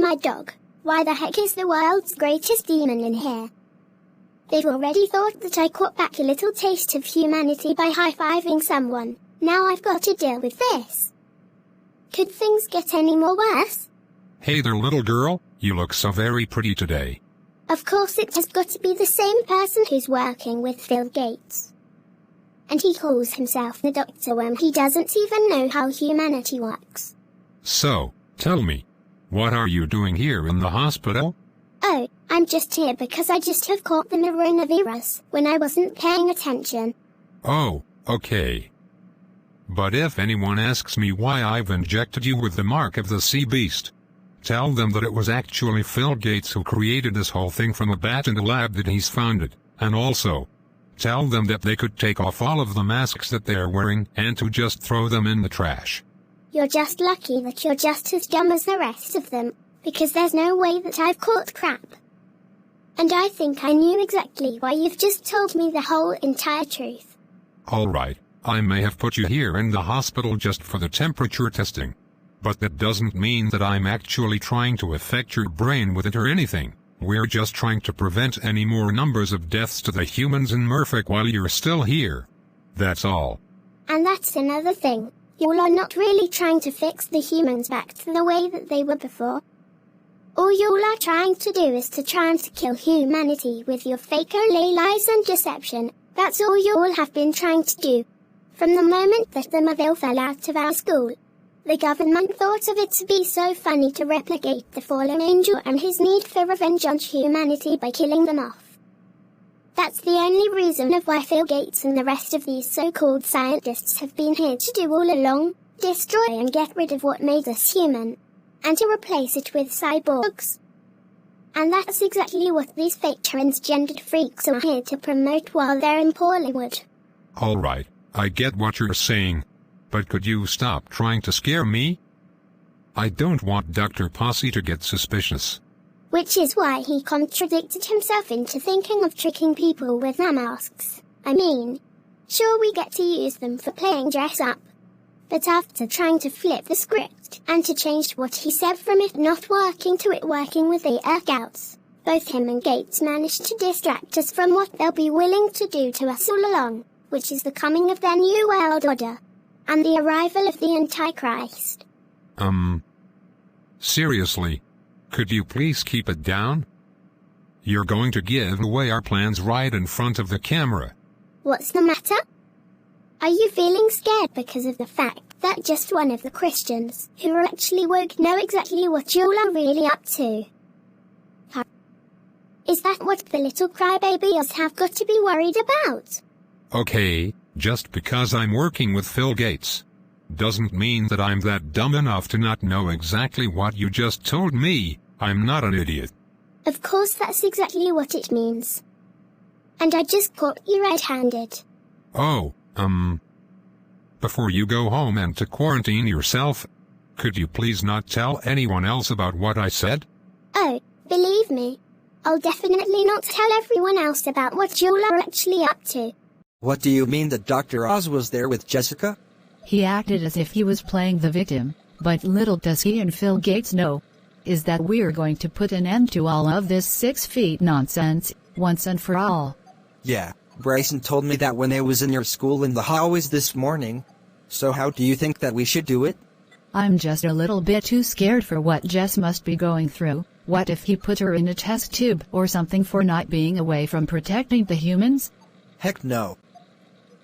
my dog. Why the heck is the world's greatest demon in here? They've already thought that I caught back a little taste of humanity by high-fiving someone. Now I've got to deal with this. Could things get any more worse? Hey there, little girl. You look so very pretty today. Of course it has got to be the same person who's working with Phil Gates. And he calls himself the doctor when he doesn't even know how humanity works. So, tell me, what are you doing here in the hospital? Oh, I'm just here because I just have caught the coronavirus when I wasn't paying attention. Oh, okay. But if anyone asks me why I've injected you with the mark of the sea beast, tell them that it was actually Phil Gates who created this whole thing from a bat in a lab that he's founded, and also, tell them that they could take off all of the masks that they're wearing and to just throw them in the trash. You're just lucky that you're just as dumb as the rest of them, because there's no way that I've caught crap. And I think I knew exactly why you've just told me the whole entire truth. Alright, I may have put you here in the hospital just for the temperature testing. But that doesn't mean that I'm actually trying to affect your brain with it or anything. We're just trying to prevent any more numbers of deaths to the humans in Murphic while you're still here. That's all. And that's another thing. You are not really trying to fix the humans back to the way that they were before. All you are trying to do is to try and kill humanity with your fake lies and deception. That's all you all have been trying to do. From the moment that the Mother fell out of our school, the government thought of it to be so funny to replicate the fallen angel and his need for revenge on humanity by killing them off. That's the only reason of why Phil Gates and the rest of these so-called scientists have been here to do all along, destroy and get rid of what made us human, and to replace it with cyborgs. And that's exactly what these fake transgendered freaks are here to promote while they're in Hollywood. Alright, I get what you're saying. But could you stop trying to scare me? I don't want Dr. Posse to get suspicious. Which is why he contradicted himself into thinking of tricking people with their masks. I mean, sure we get to use them for playing dress up. But after trying to flip the script and to change what he said from it not working to it working with the Air Scouts, both him and Gates managed to distract us from what they'll be willing to do to us all along, which is the coming of their new world order. And the arrival of the Antichrist. Seriously? Could you please keep it down? You're going to give away our plans right in front of the camera. What's the matter? Are you feeling scared because of the fact that just one of the Christians who are actually woke know exactly what you all are really up to? Is that what the little crybabies have got to be worried about? Okay. Just because I'm working with Phil Gates doesn't mean that I'm that dumb enough to not know exactly what you just told me. I'm not an idiot. Of course that's exactly what it means. And I just caught you red-handed. Oh, before you go home and to quarantine yourself, could you please not tell anyone else about what I said? Oh, believe me, I'll definitely not tell everyone else about what you all are actually up to. What do you mean that Dr. Oz was there with Jessica? He acted as if he was playing the victim, but little does he and Phil Gates know is that we're going to put an end to all of this 6 feet nonsense, once and for all. Yeah, Bryson told me that when I was in your school in the hallways this morning. So how do you think that we should do it? I'm just a little bit too scared for what Jess must be going through. What if he put her in a test tube or something for not being away from protecting the humans? Heck no.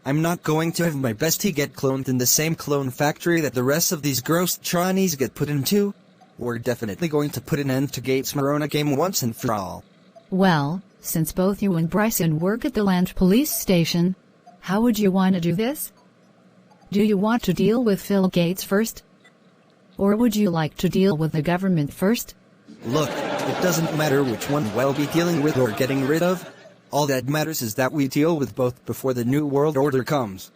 I'm not going to have my bestie get cloned in the same clone factory that the rest of these gross Chinese get put into. We're definitely going to put an end to Gates' Morona game once and for all. Well, since both you and Bryson work at the land police station, how would you want to do this? Do you want to deal with Phil Gates first? Or would you like to deal with the government first? Look, it doesn't matter which one we'll be dealing with or getting rid of. All that matters is that we deal with both before the New World Order comes.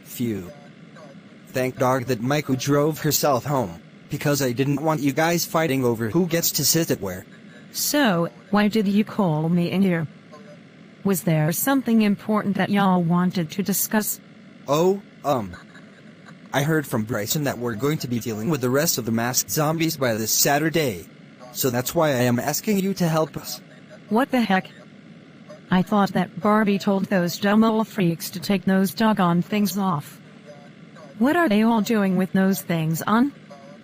Phew. Thank dog that Maiku drove herself home, because I didn't want you guys fighting over who gets to sit at where. So, why did you call me in here? Was there something important that y'all wanted to discuss? Oh, I heard from Bryson that we're going to be dealing with the rest of the masked zombies by this Saturday. So that's why I am asking you to help us. What the heck? I thought that Barbie told those dumb old freaks to take those doggone things off. What are they all doing with those things on?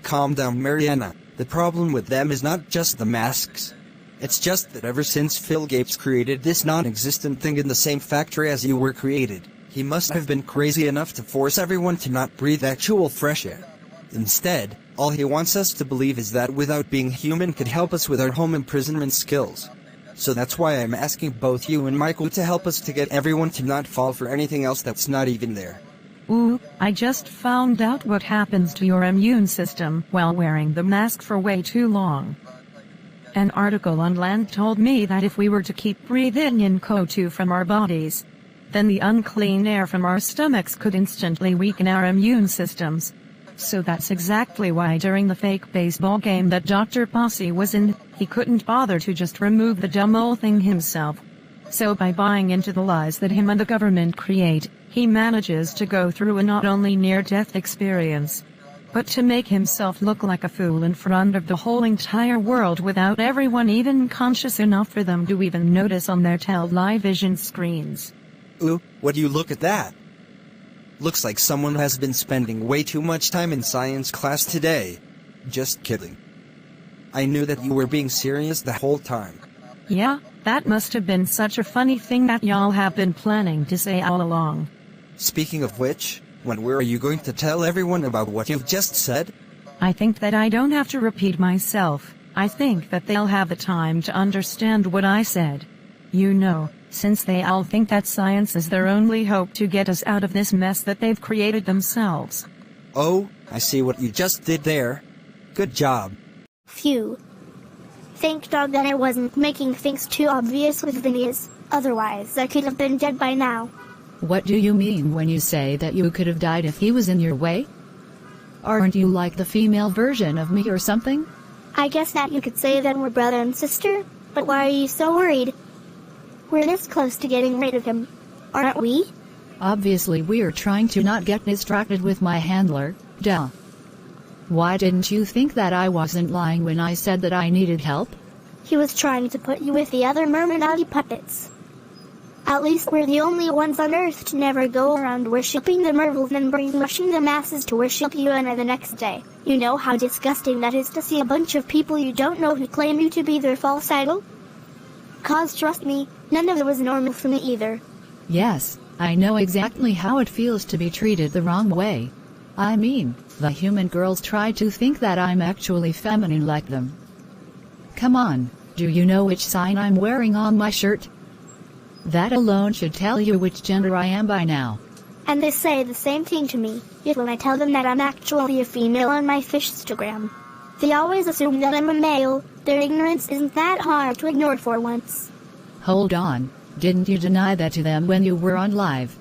Calm down, Mariana. The problem with them is not just the masks. It's just that ever since Phil Gates created this non-existent thing in the same factory as you were created, he must have been crazy enough to force everyone to not breathe actual fresh air. Instead, all he wants us to believe is that without being human could help us with our home imprisonment skills. So that's why I'm asking both you and Michael to help us to get everyone to not fall for anything else that's not even there. Ooh, I just found out what happens to your immune system while wearing the mask for way too long. An article on Land told me that if we were to keep breathing in CO2 from our bodies, then the unclean air from our stomachs could instantly weaken our immune systems. So that's exactly why during the fake baseball game that Dr. Posse was in, he couldn't bother to just remove the dumb old thing himself. So by buying into the lies that him and the government create, he manages to go through a not only near-death experience, but to make himself look like a fool in front of the whole entire world without everyone even conscious enough for them to even notice on their television screens. Ooh, would you look at that? Looks like someone has been spending way too much time in science class today. Just kidding. I knew that you were being serious the whole time. Yeah, that must have been such a funny thing that y'all have been planning to say all along. Speaking of which, when are you going to tell everyone about what you've just said? I think that I don't have to repeat myself. I think that they'll have the time to understand what I said. You know, since they all think that science is their only hope to get us out of this mess that they've created themselves. Oh, I see what you just did there. Good job. Phew. Thank God that I wasn't making things too obvious with Phineas, otherwise I could have been dead by now. What do you mean when you say that you could have died if he was in your way? Aren't you like the female version of me or something? I guess that you could say that we're brother and sister, but why are you so worried? We're this close to getting rid of him, aren't we? Obviously we're trying to not get distracted with my handler, duh. Why didn't you think that I wasn't lying when I said that I needed help? He was trying to put you with the other mermaid puppets. At least we're the only ones on Earth to never go around worshipping the mermaids and brainwashing the masses to worship you and the next day. You know how disgusting that is to see a bunch of people you don't know who claim you to be their false idol? 'Cause trust me, none of it was normal for me either. Yes, I know exactly how it feels to be treated the wrong way. I mean, the human girls try to think that I'm actually feminine like them. Come on, do you know which sign I'm wearing on my shirt? That alone should tell you which gender I am by now. And they say the same thing to me, yet when I tell them that I'm actually a female on my Fishstagram, they always assume that I'm a male. Their ignorance isn't that hard to ignore for once. Hold on, didn't you deny that to them when you were on live?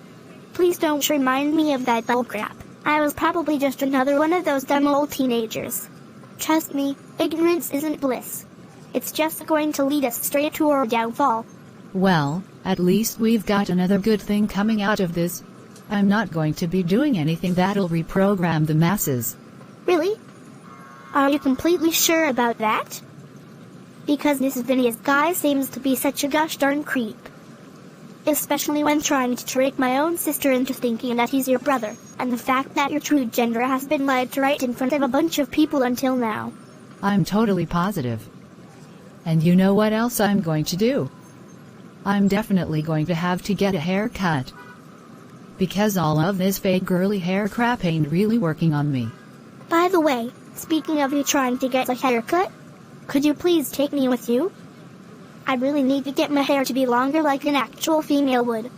Please don't remind me of that bullcrap. I was probably just another one of those dumb old teenagers. Trust me, ignorance isn't bliss. It's just going to lead us straight to our downfall. Well, at least we've got another good thing coming out of this. I'm not going to be doing anything that'll reprogram the masses. Really? Are you completely sure about that? Because this Phineas guy seems to be such a gosh darn creep. Especially when trying to trick my own sister into thinking that he's your brother, and the fact that your true gender has been lied to right in front of a bunch of people until now. I'm totally positive. And you know what else I'm going to do? I'm definitely going to have to get a haircut. Because all of this fake girly hair crap ain't really working on me. By the way, speaking of you trying to get a haircut, could you please take me with you? I really need to get my hair to be longer like an actual female would.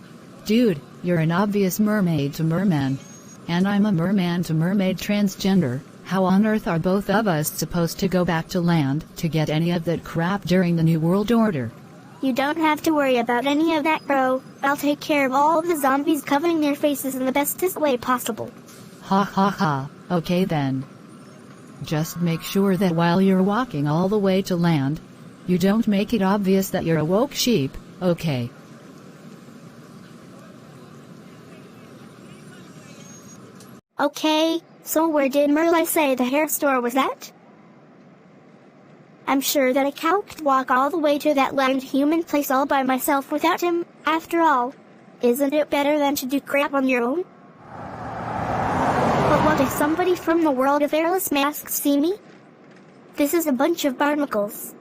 Dude, you're an obvious mermaid to merman. And I'm a merman to mermaid transgender. How on earth are both of us supposed to go back to land to get any of that crap during the New World Order? You don't have to worry about any of that, bro. I'll take care of all of the zombies covering their faces in the bestest way possible. Ha ha ha, okay then. Just make sure that while you're walking all the way to land, you don't make it obvious that you're a woke sheep, okay? Okay, so where did Merle say the hair store was at? I'm sure that I can't walk all the way to that land human place all by myself without him. After all, isn't it better than to do crap on your own? But what if somebody from the world of airless masks see me? This is a bunch of barnacles.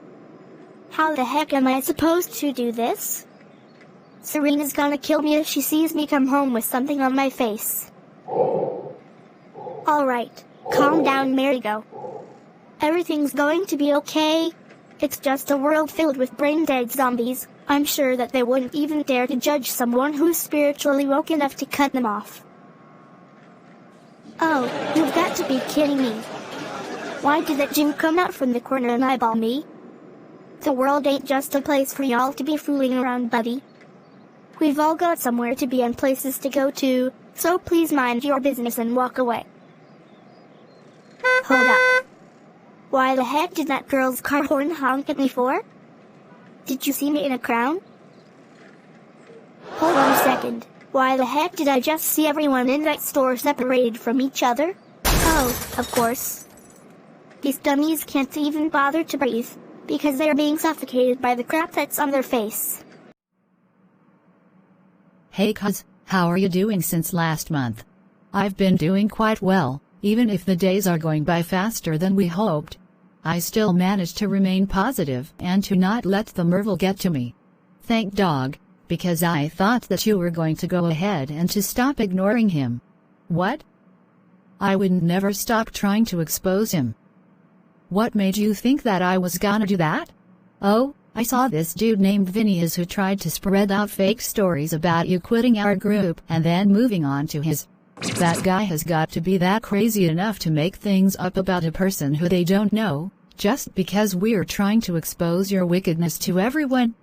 How the heck am I supposed to do this? Serena's gonna kill me if she sees me come home with something on my face. Alright, calm down, Marigo. Everything's going to be okay. It's just a world filled with brain-dead zombies. I'm sure that they wouldn't even dare to judge someone who's spiritually woke enough to cut them off. Oh, you've got to be kidding me. Why did that Jim come out from the corner and eyeball me? The world ain't just a place for y'all to be fooling around, buddy. We've all got somewhere to be and places to go to, so please mind your business and walk away. Hold up. Why the heck did that girl's car horn honk at me for? Did you see me in a crown? Hold on a second. Why the heck did I just see everyone in that store separated from each other? Oh, of course. These dummies can't even bother to breathe, because they're being suffocated by the crap that's on their face. Hey cuz, how are you doing since last month? I've been doing quite well, even if the days are going by faster than we hoped. I still managed to remain positive and to not let the Merle get to me. Thank dog, because I thought that you were going to go ahead and to stop ignoring him. What? I would never stop trying to expose him. What made you think that I was gonna do that? Oh, I saw this dude named Phineas who tried to spread out fake stories about you quitting our group and then moving on to his. That guy has got to be that crazy enough to make things up about a person who they don't know, just because we're trying to expose your wickedness to everyone.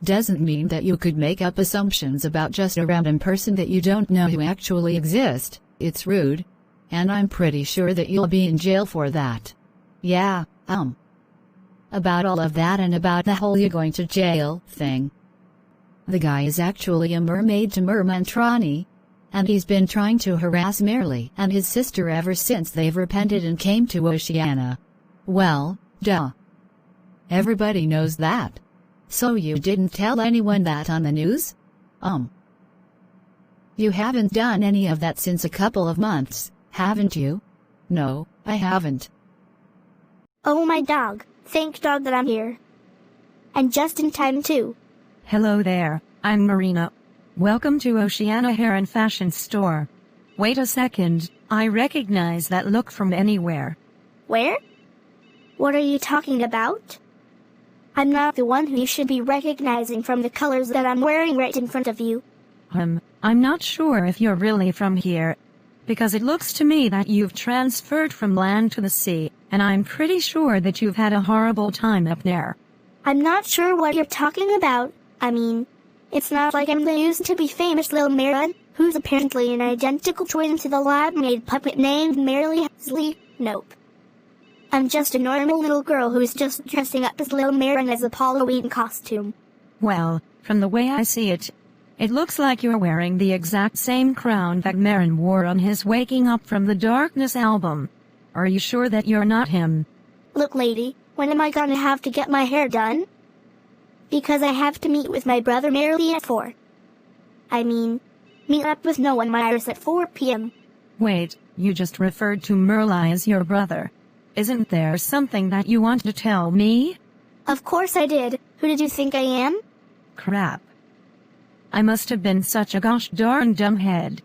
Doesn't mean that you could make up assumptions about just a random person that you don't know who actually exist. It's rude. And I'm pretty sure that you'll be in jail for that. Yeah, about all of that and about the whole "you're going to jail" thing. The guy is actually a mermaid to Mermantrani, and he's been trying to harass Merle and his sister ever since they've repented and came to Oceania. Well, duh. Everybody knows that. So you didn't tell anyone that on the news? You haven't done any of that since a couple of months, haven't you? No, I haven't. Oh my dog, thank dog that I'm here. And just in time too. Hello there, I'm Marina. Welcome to Oceania Hair and Fashion Store. Wait a second, I recognize that look from anywhere. Where? What are you talking about? I'm not the one who you should be recognizing from the colors that I'm wearing right in front of you. I'm not sure if you're really from here, because it looks to me that you've transferred from land to the sea, and I'm pretty sure that you've had a horrible time up there. I'm not sure what you're talking about. I mean, it's not like I'm the used to be famous little Marilyn, who's apparently an identical twin to the lab-made puppet named Marilee Hazley. Nope. I'm just a normal little girl who's just dressing up as little Marilyn as a Halloween costume. Well, from the way I see it, it looks like you're wearing the exact same crown that Marin wore on his Waking Up from the Darkness album. Are you sure that you're not him? Look, lady, when am I gonna have to get my hair done? Because I have to meet with my brother Marilee at 4. I mean, meet up with no one Myris at 4 p.m. Wait, you just referred to Merle as your brother. Isn't there something that you want to tell me? Of course I did. Who did you think I am? Crap. I must have been such a gosh darn dumbhead.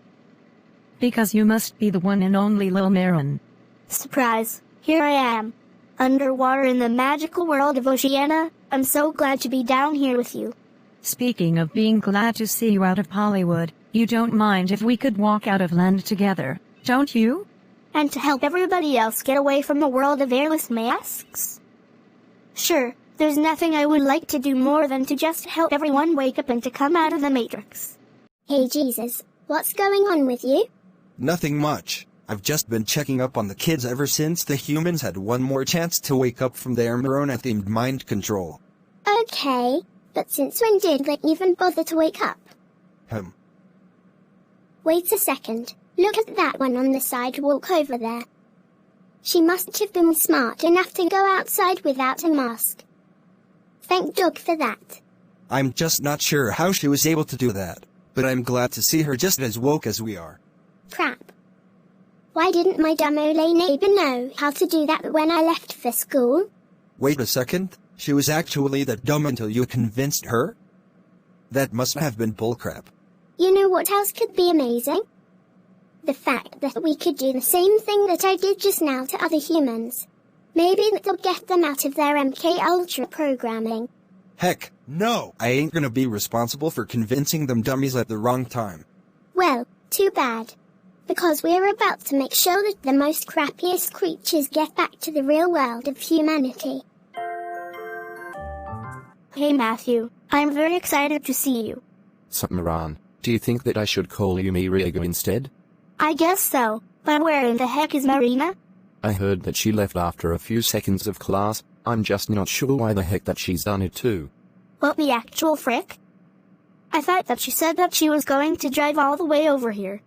Because you must be the one and only Lil Marin. Surprise. Here I am. Underwater in the magical world of Oceania. I'm so glad to be down here with you. Speaking of being glad to see you out of Hollywood, you don't mind if we could walk out of land together, don't you? And to help everybody else get away from the world of airless masks? Sure, there's nothing I would like to do more than to just help everyone wake up and to come out of the Matrix. Hey Jesus, what's going on with you? Nothing much. I've just been checking up on the kids ever since the humans had one more chance to wake up from their Morona-themed mind control. Okay, but since when did they even bother to wake up? Him. Wait a second. Look at that one on the sidewalk over there. She must have been smart enough to go outside without a mask. Thank Doug for that. I'm just not sure how she was able to do that, but I'm glad to see her just as woke as we are. Crap. Why didn't my dumb ole neighbor know how to do that when I left for school? Wait a second, she was actually that dumb until you convinced her? That must have been bullcrap. You know what else could be amazing? The fact that we could do the same thing that I did just now to other humans. Maybe that'll get them out of their MK Ultra programming. Heck, no! I ain't gonna be responsible for convincing them dummies at the wrong time. Well, too bad. Because we're about to make sure that the most crappiest creatures get back to the real world of humanity. Hey Matthew, I'm very excited to see you. Sup Moran, do you think that I should call you Mirigo instead? I guess so, but where in the heck is Marina? I heard that she left after a few seconds of class. I'm just not sure why the heck that she's done it too. What the actual frick? I thought that she said that she was going to drive all the way over here.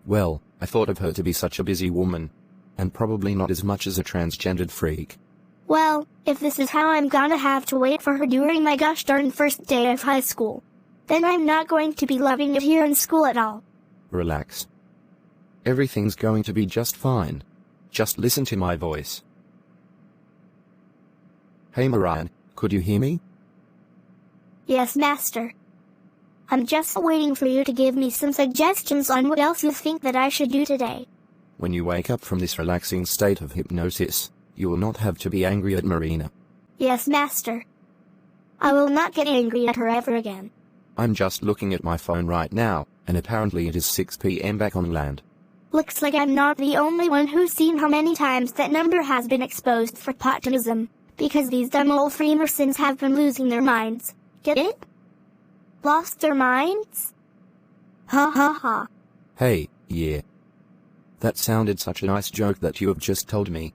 Well, I thought of her to be such a busy woman. And probably not as much as a transgendered freak. Well, if this is how I'm gonna have to wait for her during my gosh darn first day of high school, then I'm not going to be loving it here in school at all. Relax. Everything's going to be just fine. Just listen to my voice. Hey Moran, could you hear me? Yes, Master. I'm just waiting for you to give me some suggestions on what else you think that I should do today. When you wake up from this relaxing state of hypnosis, you will not have to be angry at Marina. Yes, Master. I will not get angry at her ever again. I'm just looking at my phone right now, and apparently it is 6 p.m. back on land. Looks like I'm not the only one who's seen how many times that number has been exposed for platonism, because these dumb old Freemasons have been losing their minds. Get it? Lost their minds? Ha ha ha. Hey, yeah. That sounded such a nice joke that you have just told me,